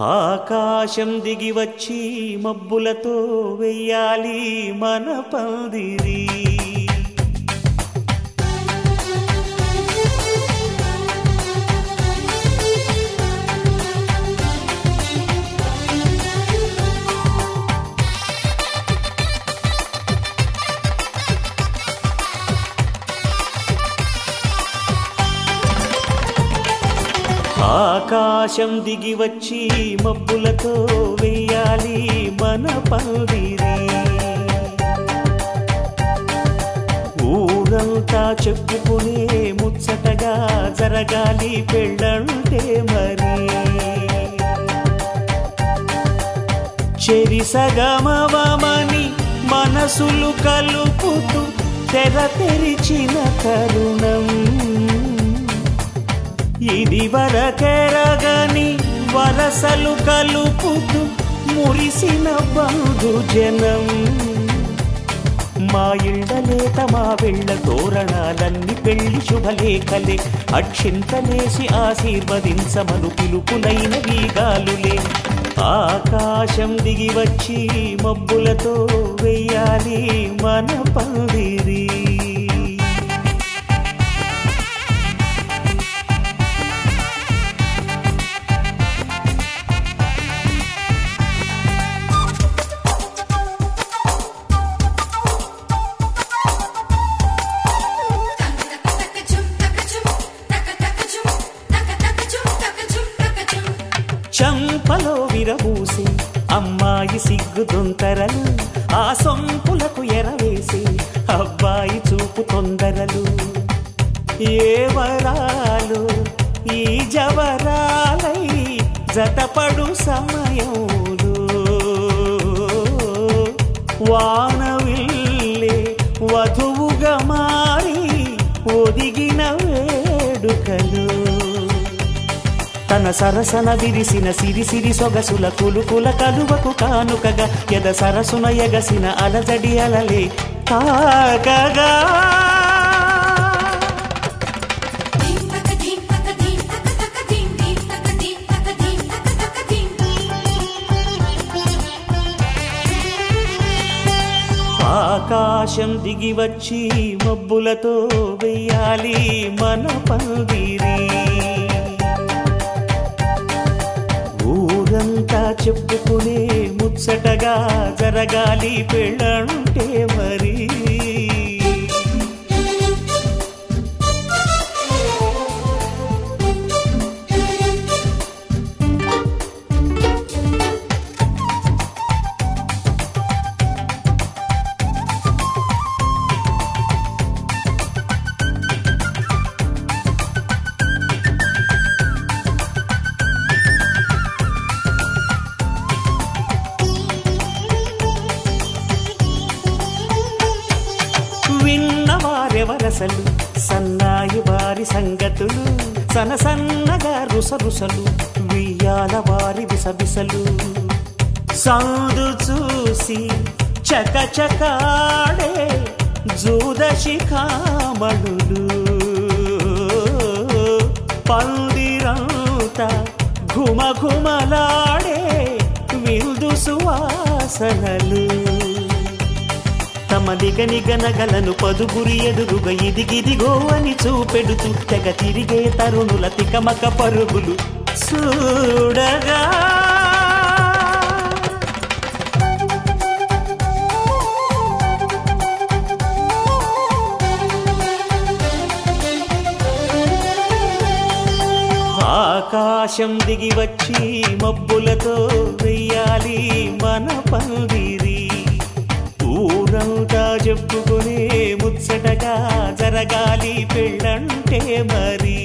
ఆకాశం దిగి వచ్చి మబ్బులతో వెయ్యాలి మన పందిరి. ఆకాశం దిగి వచ్చి మబ్బులతో వెయ్యాలి మన పందిరి. ఊరంతా చెప్పుకునే ముచ్చటగా జరగాలి పెళ్ళంటే మరి. చెరిసగమవమని మనసులు కలుపుతూ తెర తెరిచిన తరుణం. ఇది వరకెరగని వరసలు కలుపుతూ మురిసిన బంధుజనం. మా ఇళ్ళలేత మా వెళ్ళ తోరణాలన్నీ పెళ్లి శుభలేఖలే. అక్షింతలేసి ఆశీర్వదించమను పిలుపులైన వీగాలులే. ఆకాశం దిగి వచ్చి మబ్బులతో వెయ్యాలి మన పందిరి. చంపలో విరబూసి అమ్మాయి సిగ్గుదొంతరలు, ఆ సొంపులకు ఎరవేసి అబ్బాయి చూపు తొందరలు. ఏ వరాలు ఈ జవరాలై జతపడు సమయంలో వానవిల్లే వధువుగా మారి ఒదిగిన వేడుకలు. తన సరసన విరిసిన సిరిసిరి సొగసుల కులుకుల కలువకు కానుకగా ఎద సరసున ఎగసిన అలజడి అలలే తాకగా. ఆకాశం దిగి వచ్చి మబ్బులతో వెయ్యాలి మన పందిరి. ఊరంతా చెప్పుకునే ముచ్చటగా జరగాలి పెళ్ళంటే మరి. విన్నవారెవరసలు సన్నాయి వారి సంగతులు, సనసన్నగా రుసరుసలు వియ్యాల వారి విసవిసలు. సందు చూసి చకచకాడే జూదశిఖామణులు, పందిరంతా ఘుమఘుమలాడే విందు సువాసనలు. తమ నిగనిగనగలను పదుగురి ఎదురుగా ఇదిగిదిగో అని చూపెడుతూ తెగ తిరిగే తరుణుల తికమక పరుగులు చూడగా. ఆకాశం దిగి వచ్చి మబ్బులతో వెయ్యాలి మన పందిరి. ఊరంతా చెప్పుకునే ముచ్చటగా జరగాలి పెళ్ళంటే మరి.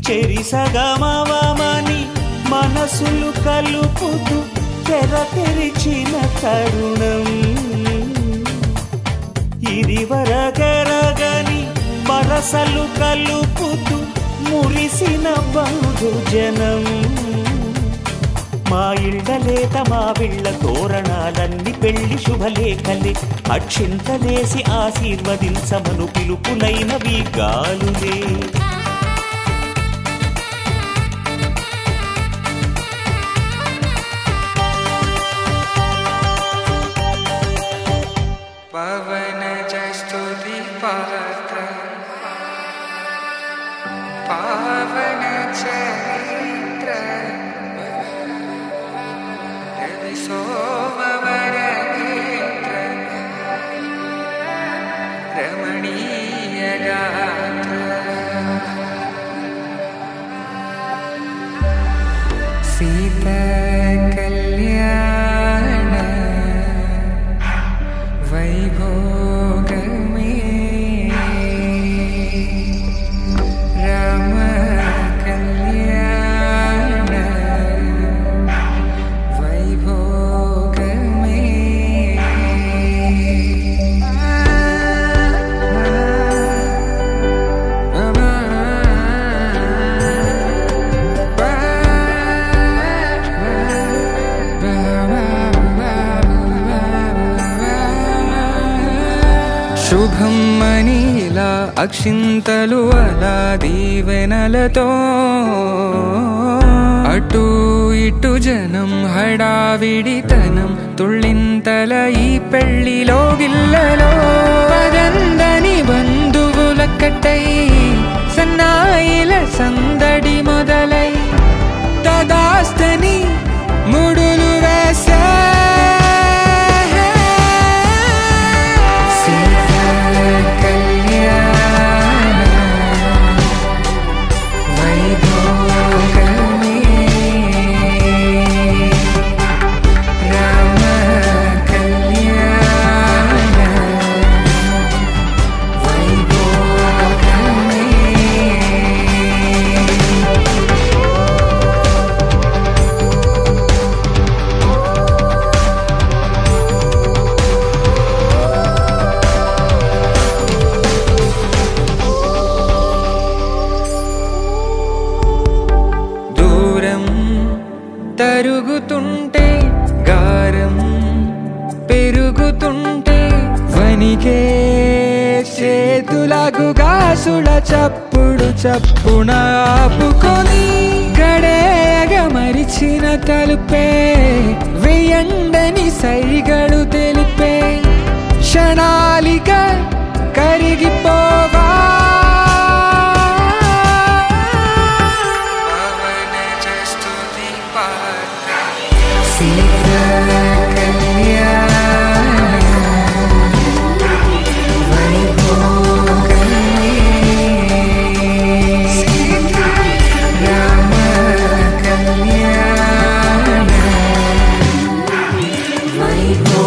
చెరిసగమవమని మనసులు కలుపుతూ తెర తెరిచిన తరుణం. ఇది వరకెరగని వరసలు కలుపుతూ మురిసిన బంధుజనం. మా ఇళ్ళలేత మా వీళ్ళ తోరణాలన్నీ పెళ్లి శుభలేఖలే. అక్షింతలేసి ఆశీర్వదించమను పిలుపులైన వీగాలులే. सीता कल्याण वैभोग में राम कल्याण वैभोग में శుభం మనీలా అక్షింతలు అలా దీవెనలతో అటు ఇటు జనం హడావిడితనం తుళ్ళింతల ఈ పెళ్లిలో గిల్లలో పదందని బంధువుల కట్టై సన్నాయిల సందడి మొదలై తదాస్తని ముడులు వేసే తరుగుతుంటే గారం పెరుగుతుంటే వనికే చేతులకు గాసుల చప్పుడు చప్పున ఆపుకొని గడేగ మరిచిన తలుపే వేయండని సైగడు తెలిపే క్షణాలిక కరిగిపోవా सीता कल्याण वैभोग में राम कल्याण वैभोग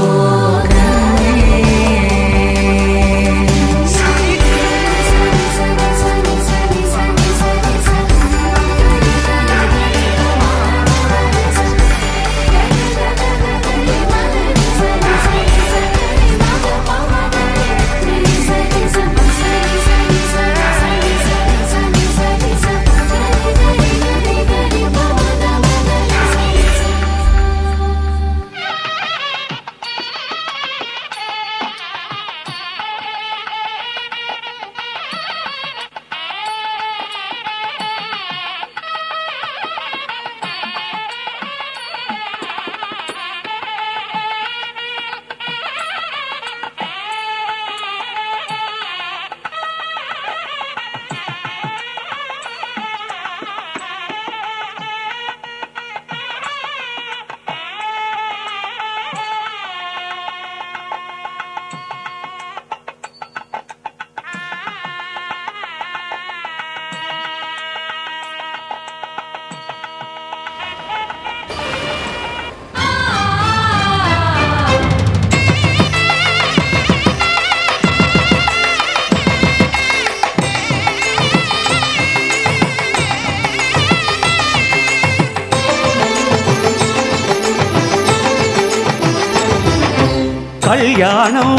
కళ్యాణం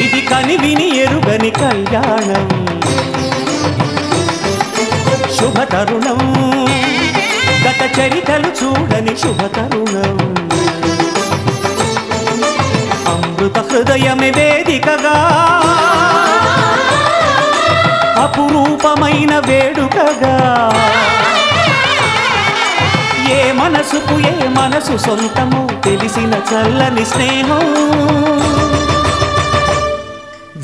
ఇది కనివిని ఎరుగని కళ్యాణం శుభతరుణం గత చరితలు చూడని శుభతరుణం అమృత హృదయమే వేదికగా అపురూపమైన వేడుకగా ఏ మనసుకు ఏ మనసు సొంతము తెలిసిన చల్లని స్నేహం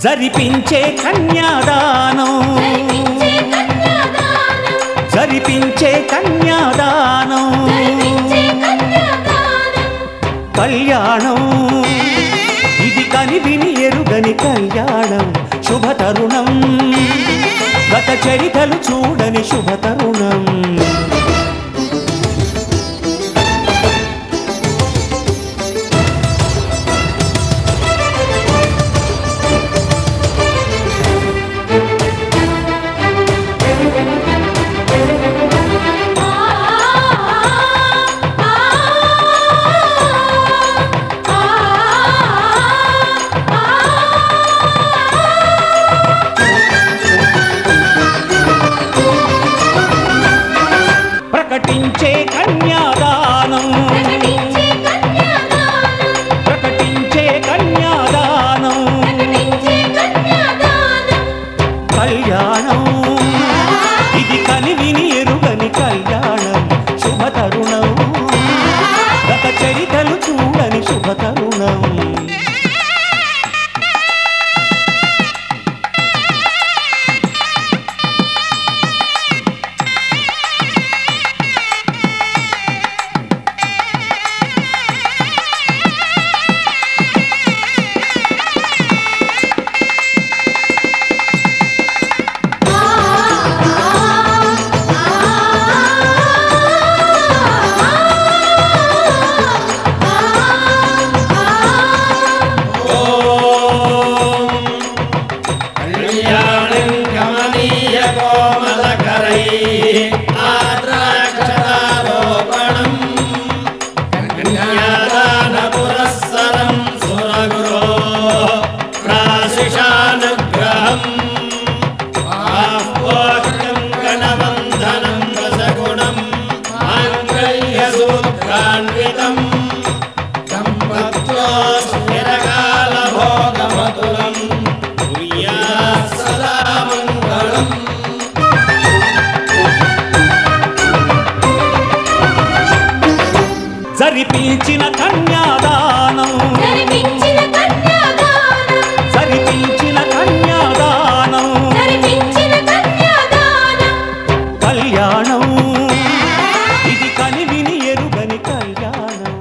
జరిపించే కన్యాదానం జరిపించే కన్యాదానం కళ్యాణం ఇది కనివిని ఎరుగని కళ్యాణం శుభతరుణం గత చరితలు చూడని శుభతరుణం కన్యాదానం ప్రకటించే కన్యాదానం కళ్యాణం ఇది కనివిని ఎరుగని కళ్యాణం శుభతరుణం గత చరితలు చూడని శుభతరుణం జరిపించిన కన్యాదానం జరిపించిన కన్యాదానం కళ్యాణం ఇది కనివిని ఎరుగని కళ్యాణం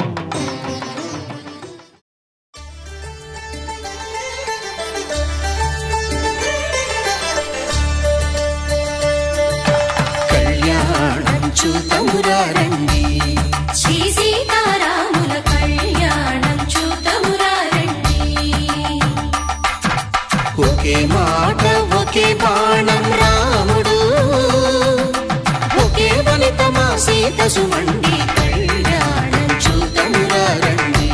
కళ్యాణం చూతమురారండి శ్రీ సీతారాముల కళ్యాణం చూతమురారండి ఒకే మాట ఒకే బాణం రాముడు ఒకే వనిత మా సీత సుమండి కళ్యాణం చూతమురారండి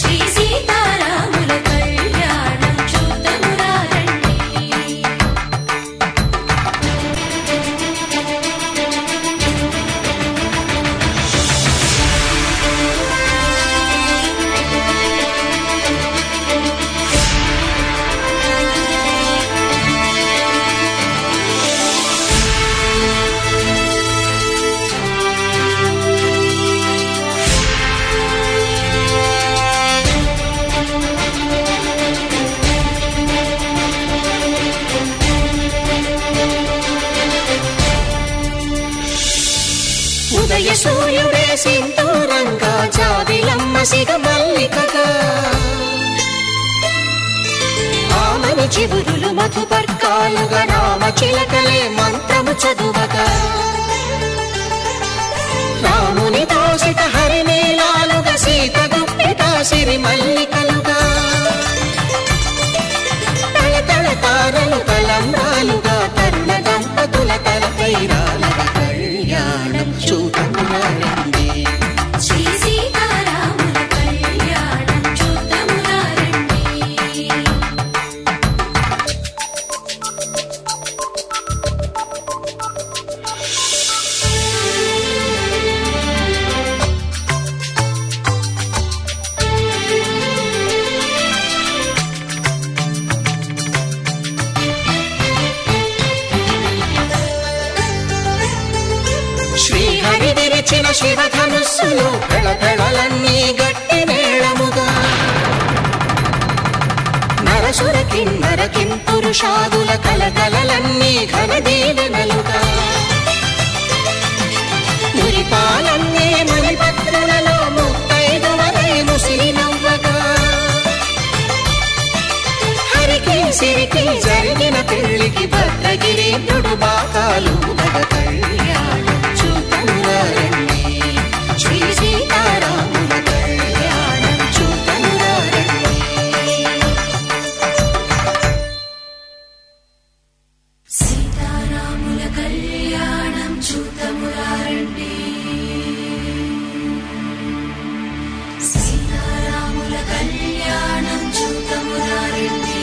శ్రీ సీతారాముల కళ్యాణం చూతమురారండి ఉదయ సూర్యుడే సింధూరంగా జాబిలమ్మ సిగ మల్లికగా ఆమని చివురులు మధుపర్కాలుగా రామ చిలకలే మంత్రము చదువగా రాముని దోసిట హరినీలాలుగా సీత గుప్పిట సిరి మల్లికలుగా తల తల తారలు తలంబ్రాలుగా తరుణ దంపతుల తలపైరాలుగా కళ్యాణం చూతమురారండి శ్రీ సీతారాముల కళ్యాణం చూతమురారండి శ్రీహరి విరిచిన శివధనుస్సులు పెళపెళలన్నీ గట్టి మేళముగా నరసుర కిన్నర కింపురుషాదుల కలకలలన్నీ ఘన దీవెనలుగా మురిపాలన్నీ మణిపత్రులలో ముత్తైదువలై ముసిరి నవ్వగా హరికి సిరికి జరిగిన పెళ్లికి భద్రగిరీంద్రుడు బాకాలు కళ్యాణం చూతమురారండి శ్రీ సీతారాముల కళ్యాణం చూతమురారండి సీతారాముల కళ్యాణం చూతమురారండి సీతారాముల కళ్యాణం చూతమురారండి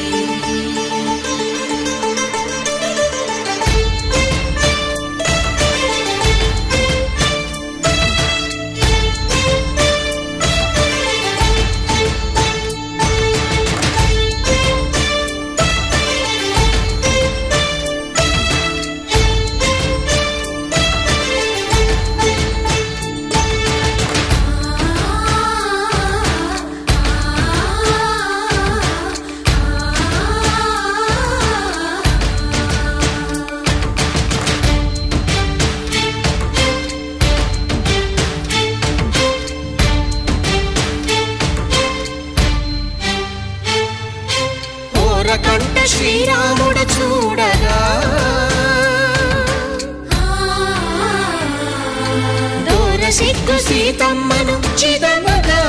సిగ్గు సీతమ్మను చిదమగా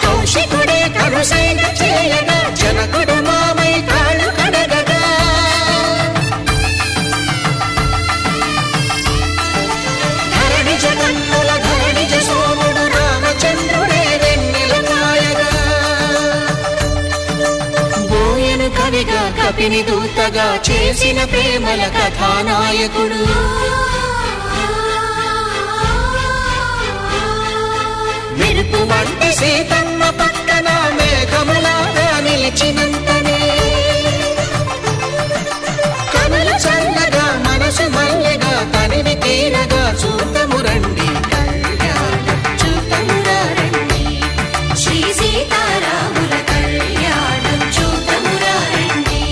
కౌశికుడే కరుసైన చేయగా జనకుడు మామై కాళ్ళు కడగగా ధరణి జగన్నుల ధరణిజ సోముడు రామచంద్రుడే వెన్నెల కాయగా బోయను కవిగా కపిని దూతగా చేసిన ప్రేమల కథానాయకుడు మెరుపు వంటి సీతమ్మ పక్కన మేఘములాగా నిలిచినంతనే కనులు చల్లగా మనసు మల్లెగా తనివి తీరగా చూతము రండి కళ్యాణం చూతమురా రండి శ్రీ సీతారాముల కళ్యాణం చూతమురా రండి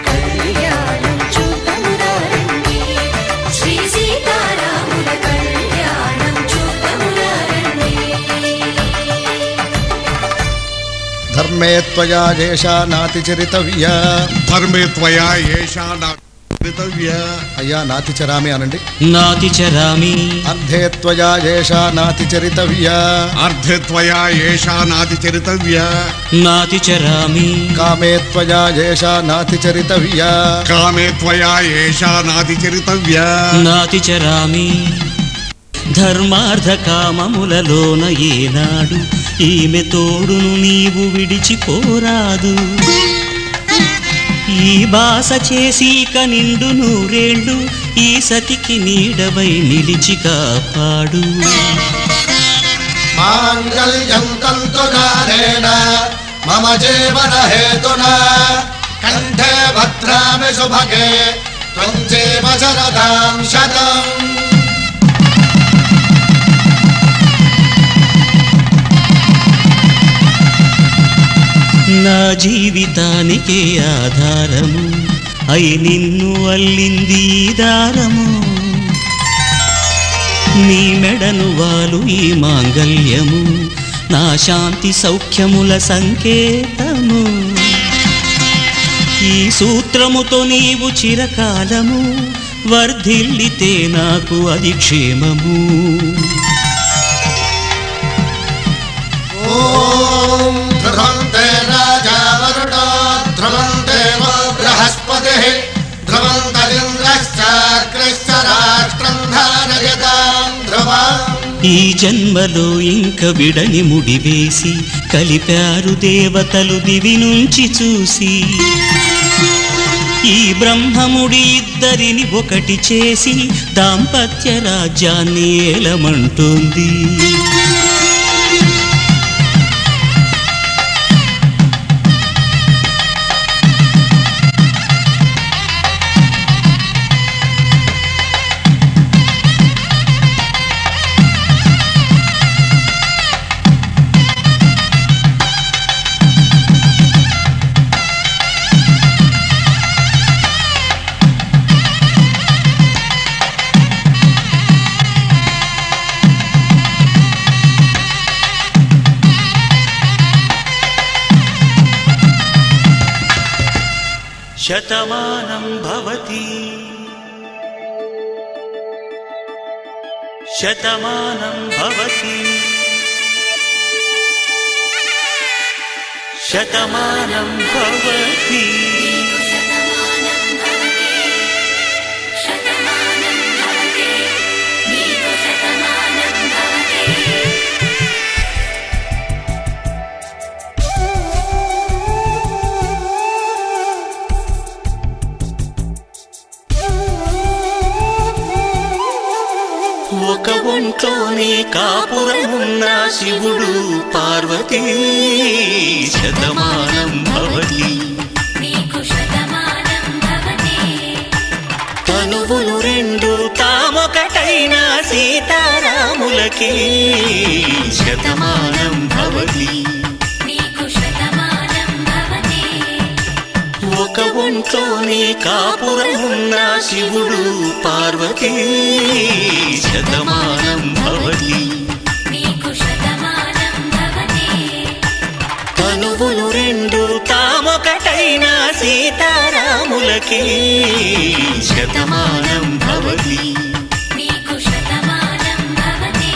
కళ్యాణం చూతమురా రండి శ్రీ సీతారాముల కళ్యాణం చూతమురా రండి ధర్మే త్వయా ఏషా నాతి చరితవ్యా. ధర్మే త్వయా ఏషా నాతిచరితవ్యా. అయ్యా నాతి చరామి అనండి. నాతి చరామి అర్ధే త్వయా ఏషా నాతి చరితవ్యా. అర్ధే త్వయా ఏషా నాతిచరితవ్యా. నాతి చరామి కామే త్వయా ఏషా నాతి చరితవ్యా. కామే త్వయా ఏషా నాతిచరితవ్యా. నాతి చరామి ధర్మార్థ కామములలోన ఏనాడు ఈమె తోడును నీవు విడిచిపోరాదు. ఈ బాస చేసి నిండు నూరేళ్ళు ఈ సతికి నీడవై నిలిచి కాపాడు. మాంగళ్యం తంతునారేణ మమ జీవన హేతునా కంఠే భద్రామి శుభగే త్వం జీవ శరదాం శతం. నా జీవితానికే ఆధారము అయి నిన్ను అల్లింది ఈ దారము. నీ మెడను వాలు ఈ మాంగల్యము నా శాంతి సౌఖ్యముల సంకేతము. ఈ సూత్రముతో నీవు చిరకాలము వర్ధిల్లితే నాకు అది క్షేమము. ఓం ధ్రువంతే రాజా వరుణో ధ్రువంతే బృహస్పతిః ధ్రువంతరింద్రశ్చాగ్రశ్చ రాష్ట్రం ధారయతాం ధ్రువం. ఈ జన్మలో ఇంక విడని ముడివేసి కలిపారు దేవతలు దివి నుంచి చూసి. ఈ బ్రహ్మముడి ఇద్దరిని ఒకటి చేసి దాంపత్య రాజ్యాన్ని ఏలమంటుంది. శతమానం భవతి శతమానం భవతి శతమానం భవతి. శతమానం భవతి శతమానం భవతి నీకు శతమానం భవతి. ఒక ఒంట్లోనే కాపురమున్న శివుడు పార్వతీ శతమానం భవతి. నీకు శతమానం భవతి తనువులు రెండు తామొకటైన సీతారాములకి శతమానం భవతి. నీకు శతమానం భవతి ఒక ఒంట్లోనే కాపురమున్న శివుడు పార్వతీ శతమానం భవతి. నీకు శతమానం భవతి తనువులు రెండు తామొకటైన సీతారా శ్రీరాములకి శతమానం భవతి. నీకు శతమానం భవతి.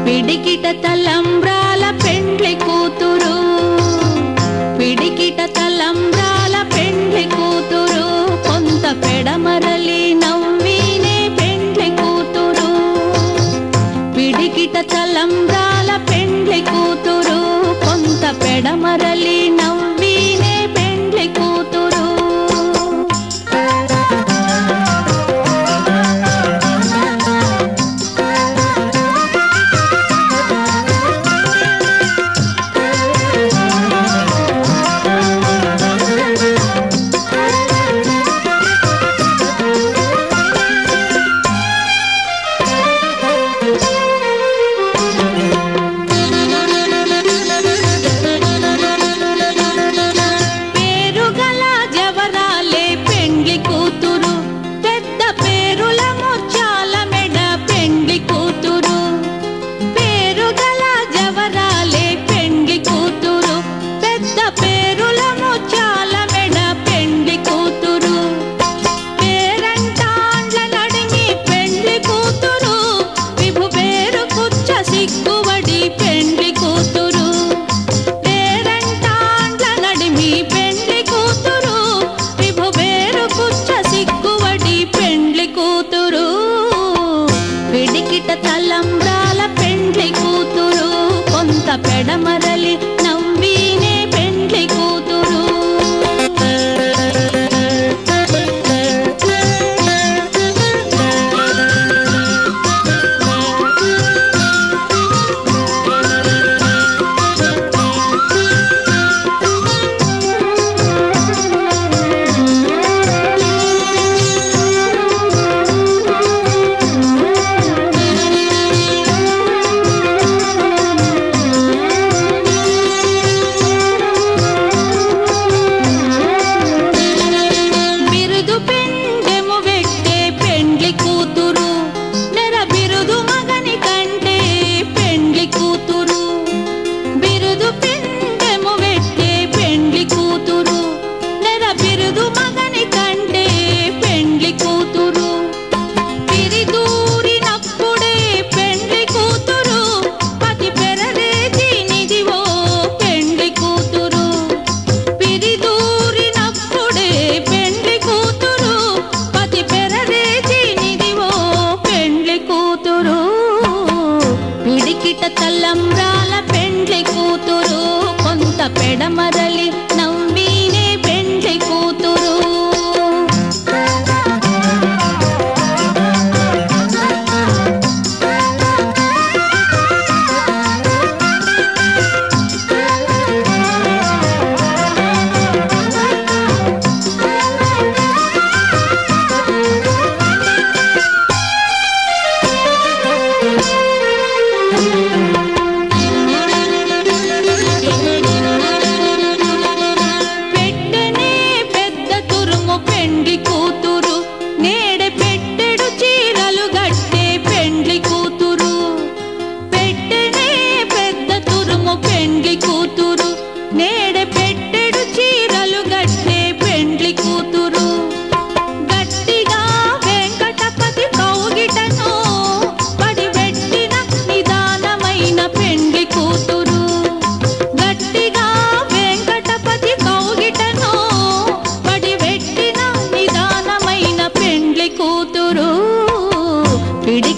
పిడికిట తలంబ్రాల పెండ్లి కూతురు, పిడికిట తలంబ్రాల పెండ్లి కూతురు, కొంత పెడమరలి నవ్వినే పెండ్లి కూతురు. పిడికిట తలంబ్రాల పెండ్లి కూతురు, కొంత పెడమరలి నవ్వినే పెండ్లి కూతురు. పేరుగల జవరాలే పెండ్లి కూతురు, పెద్ద పేరుల ముత్యాల మెడ పెండ్లి కూతురు. పేరుగల జవరాలే పెండ్లి కూతురు, పెద్ద పేరుల ముత్యాల మెడ పెండ్లి కూతురు. పేరంటాండ్ల నడిమి పెండ్లి కూతురు, విభు పేరు కుచ్చ సిగ్గువడి పెండ్లి కూతురు. పేరంటాండ్ల నడిమి పెండ్లి కూతురు, విభు పేరు కుచ్చ సిగ్గువడి పెండ్లి కూతురు. పిడికిట తలంబ్రాల పెండ్లి కూతురు, కొంత పెడమరలి నవ్వినే పెండ్లి కూతురు. బిరుదు పెండెము వెక్కే పెండ్లి కూతురు, నెర బిరుదు మగని కంటే పెండ్లి కూతురు. బిరుదు పెండెము వెక్కే పెండ్లి కూతురు, నెర బిరుదు మగని కంటే పెండ్లి కూతురు. పిరిదూరినప్పుడే పెండ్లి కూతురు, పతి పెరరేచి నిదివో పెండ్లి కూతురు. పిరిదూరినప్పుడే పెండ్లి కూతురు, పతి పెరరేచి నిదివో పెండ్లి కూతురు. పిడికిట తలంబ్రాల పెండ్లి కూతురు, కొంత పెడమరలి నవ్వినే పెండ్లి కూతురు.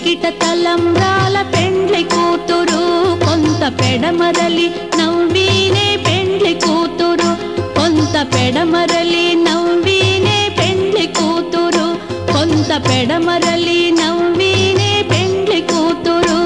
పిడికిట తలంబ్రాల పెండ్లి కూతురు కొంత పెడమరలి నవ్వీనే పెండ్లి కూతురు కొంత పెడమరలి నవ్వీనే పెండ్లి కూతురు కొంత పెడమరలి నవ్వీనే పెండ్లి కూతురు.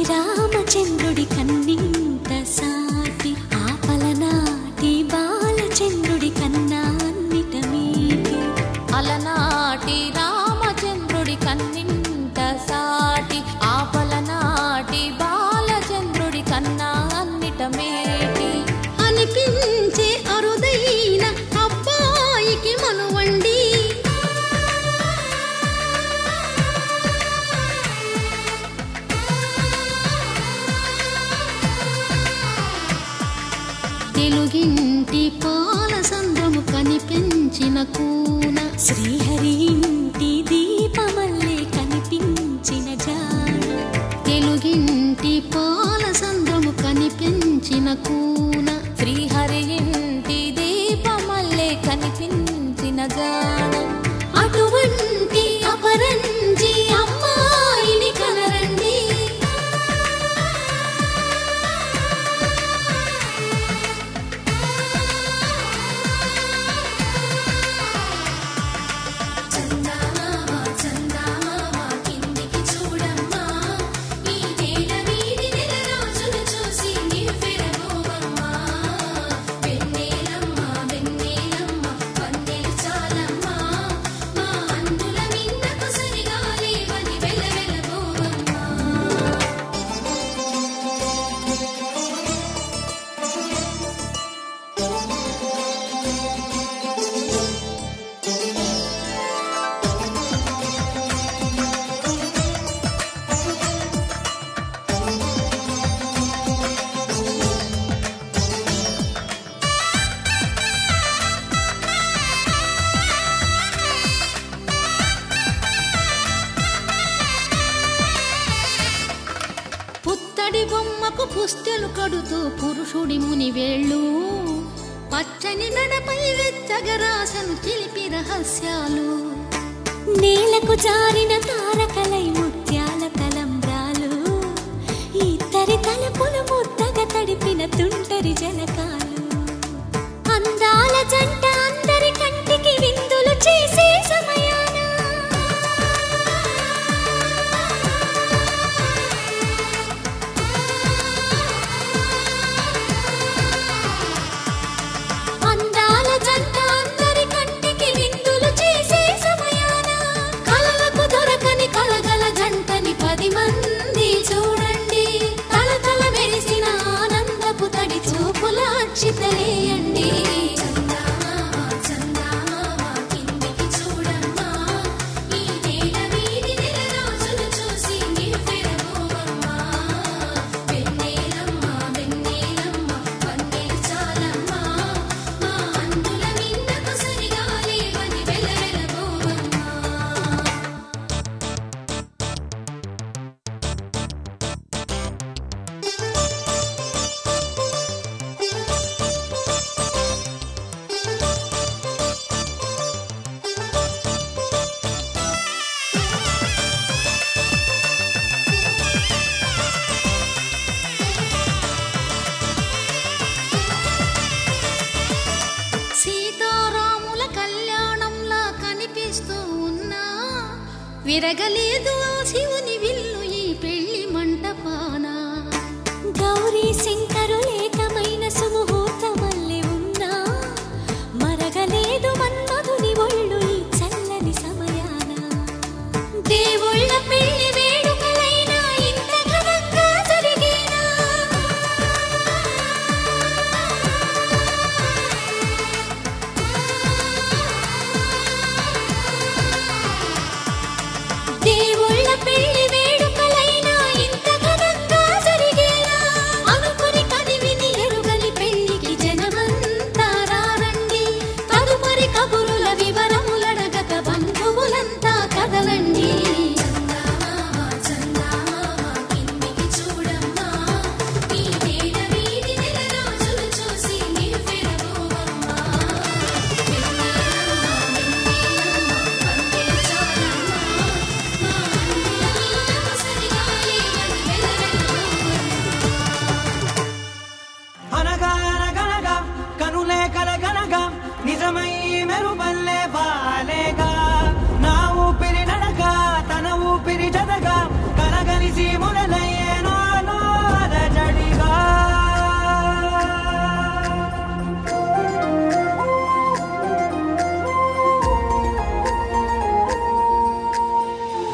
రామచంద్రుడి కన్నింత సాటి ఆపలనాటి బాలచంద్రుడి కన్నా అన్నిట మీటి అలనాటి రామచంద్రుడి కన్నింత సాటి ఆపలనాటి బాలచంద్రుడి కన్నా అన్నిట మేటి అనిపించే అరుదైన అబ్బాయికి మనువండి తెలుగింటి పాలసంద్రము కనిపించిన కూన శ్రీహరి ఇంటి దీపమల్లే కనిపించిన జాడ తెలుగింటి పాలసంద్రము కనిపించిన కూన శ్రీహరి ఇంటి దీపమల్లే కనిపించిన జాడ అటువంటి అపరంజి అమ్మాయిని కనరండి పుస్తెలు కడుతూ పురుషుడి ముని వేళ్ళు పచ్చని నడపై వెచ్చగరాసను చిలిపి రహస్యాలు నేలకు జారిన తారకలై ముత్యాల తలంబ్రాలు ఇద్దరి తలపులు ముద్దగా తడిపిన తుంటరి జలకాలు అందాల జంట అందరి కంటికి విందులు చేసే సమయాన చితలేయండి విరగలేదు ఆ శివుని విల్లు ఈ పెళ్లి మంటపాన గౌరీ శంకరులేకమైన సుముహూర్తమల్లె ఉన్నా మరగలేదు మన్మధుని ఒళ్ళు ఈ చల్లని సమయాన దేవుళ్ళ పెళ్లి వేడుకలైనా ఇంత ఘనంగా జరిగేనా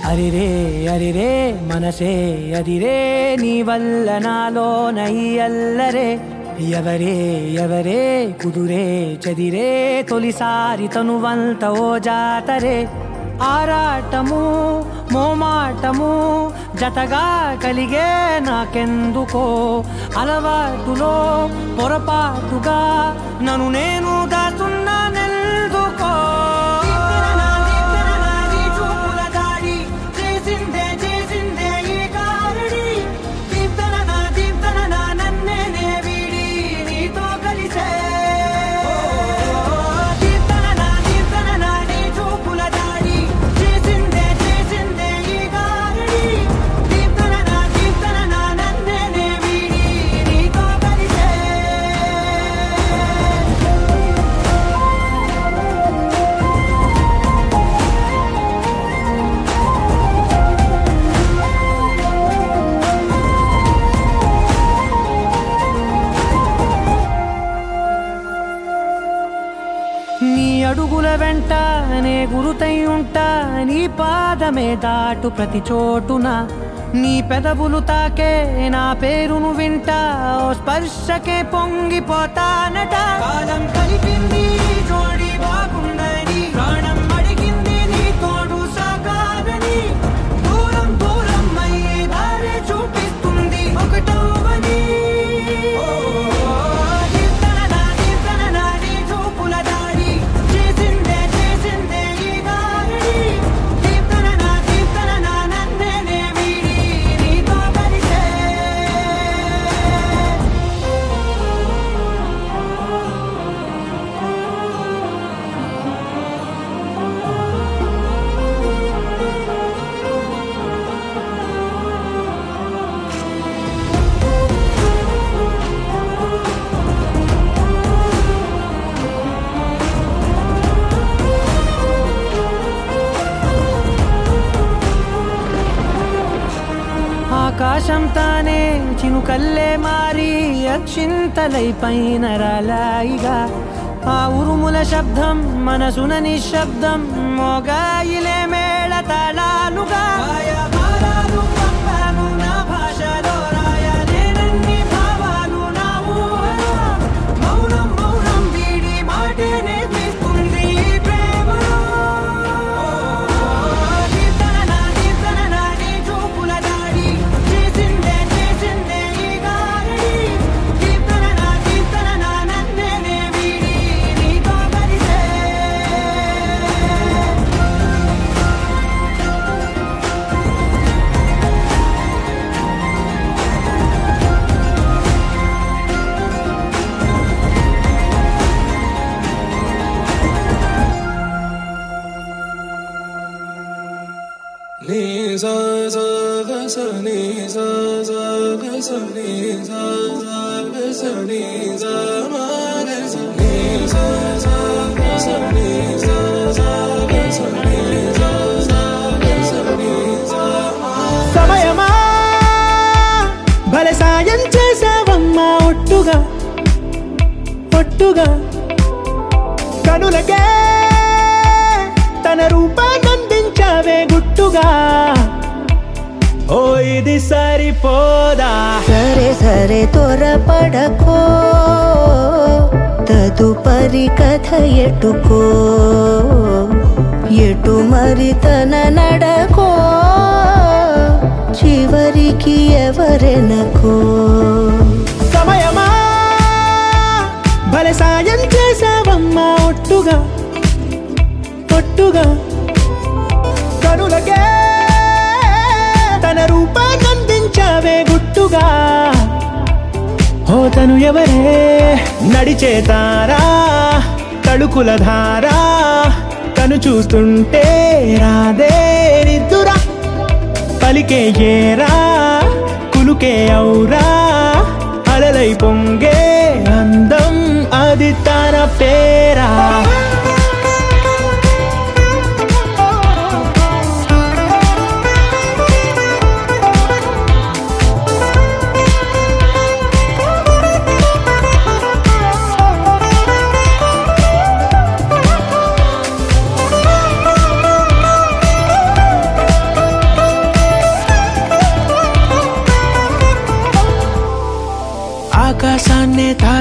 అరిరే అరిరే మనసే అదిరే నీ వల్ల నాలో నయ్యల్లరే ఎవరే ఎవరే కుదురే చదిరే తొలిసారి తనువంత ఓ జాతరే ఆరాటము మోమాటము జతగా కలిగే నాకెందుకో అలవాటులో పొరపాటుగా నన్ను నేను దాచున్నానెందుకో అడుగుల వెంట నే గురుతై ఉంటా నీ పాదమే దాటు ప్రతి చోటున నీ పెదవులు తాకే నా పేరును వింటా ఓ స్పర్శకే పొంగిపోతానట కాలం కలిపింది జోడి బాగుందని ప్రాణం అడిగింది నీ తోడు సాగాలని దూరం దూరం అయ్యే దారి చూపిస్తుంది ఒకటవని ఆకాశం తానే చినుకల్లే మారి అక్షింతలై పైన రాలాయిగా ఆ ఉరుముల శబ్దం మనసున నిశ్శబ్దం మోగాయిలే మేళ తాళాలుగా నా భాషలో రాయలేనన్ని భావాలు నా ఊహలో మౌనం మౌనం వీడి మాటే నేర్పిస్తుంది ప్రేమలో సమయమా భలే సాయం చేసావమ్మా ఒట్టుగా ఒట్టుగా కనులకే తన రూపాన్నందించావే గుట్టుగా ఓ ఇది సరిపోదా సరే సరే త్వరపడకో తదుపరి కథ ఎటుకో ఎటు మరి తన నడకో చివరికి ఎవరెనకో సమయమా భలే సాయం చేసావమ్మా ఒట్టుగా ఒట్టుగా కనులకే తన రూపాన్నందించావే గుట్టుగా ఓ తను ఎవరే నడిచే తారా తడుకుల ధారా తను చూస్తుంటే రాదే నిద్దురా పలికే ఏరా కులుకే ఔరా అలలై పొంగే అందం అది తన పేరా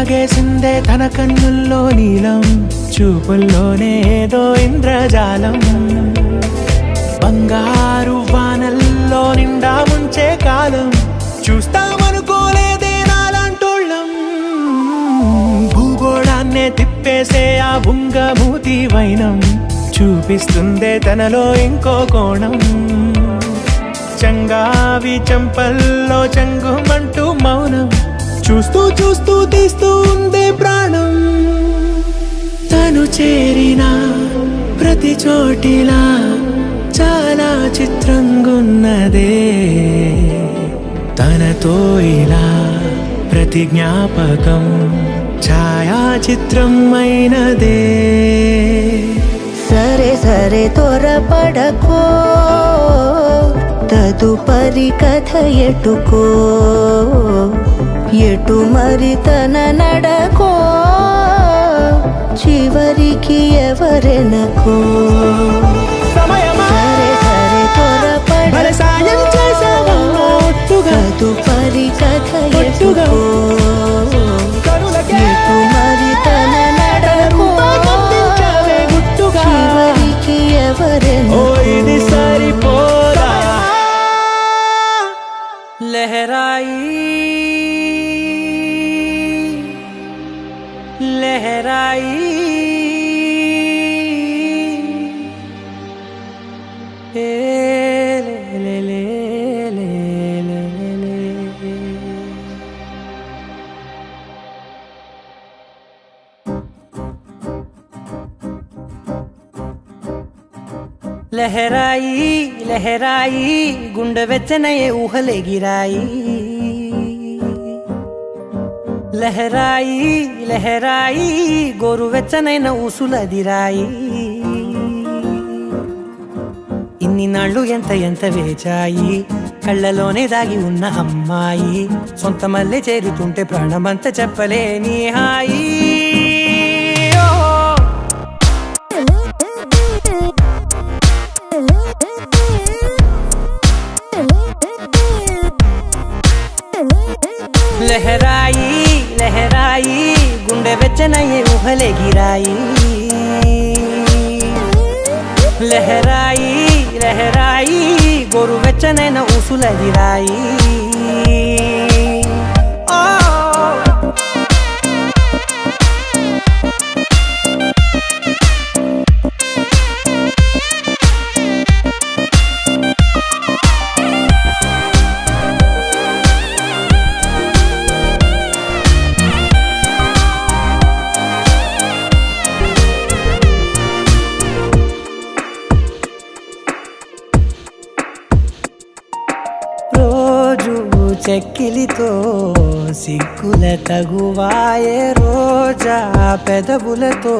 లాగేసిందే తన కన్నుల్లో నీలం, చూపుల్లోనే ఏదో ఇంద్రజాలం. బంగారు వానల్లో నిండా ముంచే కాలం, చూస్తామనుకోలేదే నాలాంటోళ్ళం. భూగోళాన్నే తిప్పేసే ఆ బుంగమూతి వైనం, చూపిస్తుందే తనలో ఇంకో కోణం. చంగావి చంపల్లో చంగుమంటూ మౌనం, చూస్తూ చూస్తూ తీస్తూ ఉందే ప్రాణం. తను చేరిన ప్రతి చోటిలా చాలా చిత్రంగున్నదే, తనతో ఇలా ప్రతి జ్ఞాపకం ఛాయాచిత్రం అయినదే. సరే సరే త్వరపడకో, తదుపరి కథ ఎటుకో, ఎటు మరి తన నడకో, చివరికి ఎవరెనకో. సరే సరే త్వరపడకో, తదుపరి కథ ఎటుకో, ఎటు మరి తన నడకో, చివరికి ఎవరెనకో. ఇది సరిపోదా. లహరాయి లహరాయి ఏ లే లే లే లే లే. లహరాయి లహరాయి గుండె వెచ్చనయే ఊహలెగిరాయి. లహరాయి లహరాయి గోరు వెచ్చనైన ఊసులదిరాయి. ఇన్ని నాళ్ళు ఎంత ఎంత వేచాయి, కళ్ళలోనే దాగి ఉన్న అమ్మాయి. సొంత మల్లె చేరుతుంటే ప్రాణమంతా చెప్పలేని హాయి. లహరాయి లహరాయి గుండె వెచ్చనయ్యే ఊహలెగిరాయి. లహరాయి లహరాయి గోరు వెచ్చనైన ఊసులదిరాయి. చెక్కిలితో సిగ్గుల తగువాయే, రోజా పెదవులతో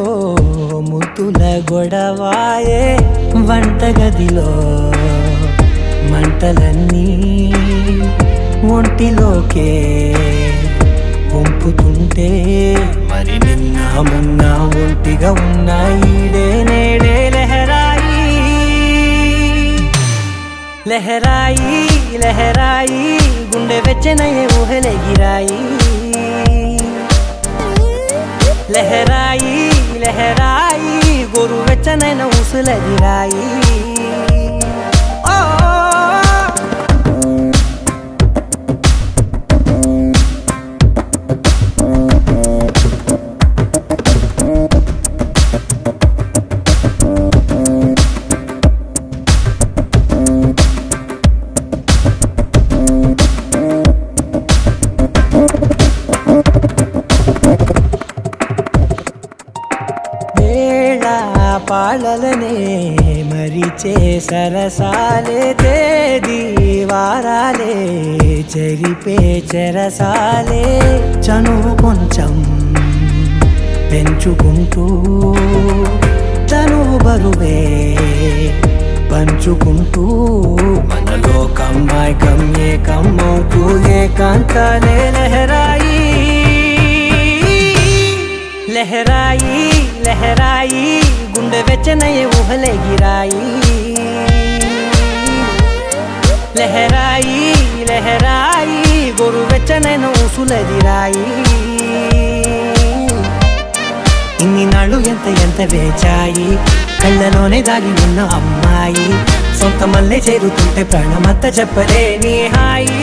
ముద్దుల గొడవాయే. వంటగదిలో మంటలన్నీ ఒంటిలోకే వంపుతుంటే, మరి నిన్న మొన్న ఒంటిగా ఉన్న ఈడే నేడే లహరాయి. లహరాయి లహరాయి గుండె వెచ్చనయ్యే ఊహలెగిరాయి. లహరాయి లహరాయి గోరు వెచ్చనైన ఊసులదిరాయి. పాలలనే మరిచే సరసాలే, తేదీ వారాలే చెరిపే చెరసాలే. చనువు కొంచెం పెంచుకుంటూ తనువు బరువే పంచుకుంటూ, మనలో కమ్మాయికం ఏకమవుతూ ఏకాంతాలే లహరాయి. లహరాయి లహరాయి గుండె వెచ్చనయ్యే ఊహలెగిరాయి. లహరాయి లహరాయి గోరు వెచ్చనైన ఊసులదిరాయి. ఇన్ని నాళ్ళు ఎంత ఎంత వేచాయి కళ్ళలోనే దాగి ఉన్న అమ్మాయి సొంత మల్లె చేరుతుంటే ప్రాణమంతా చెప్పలేని హాయి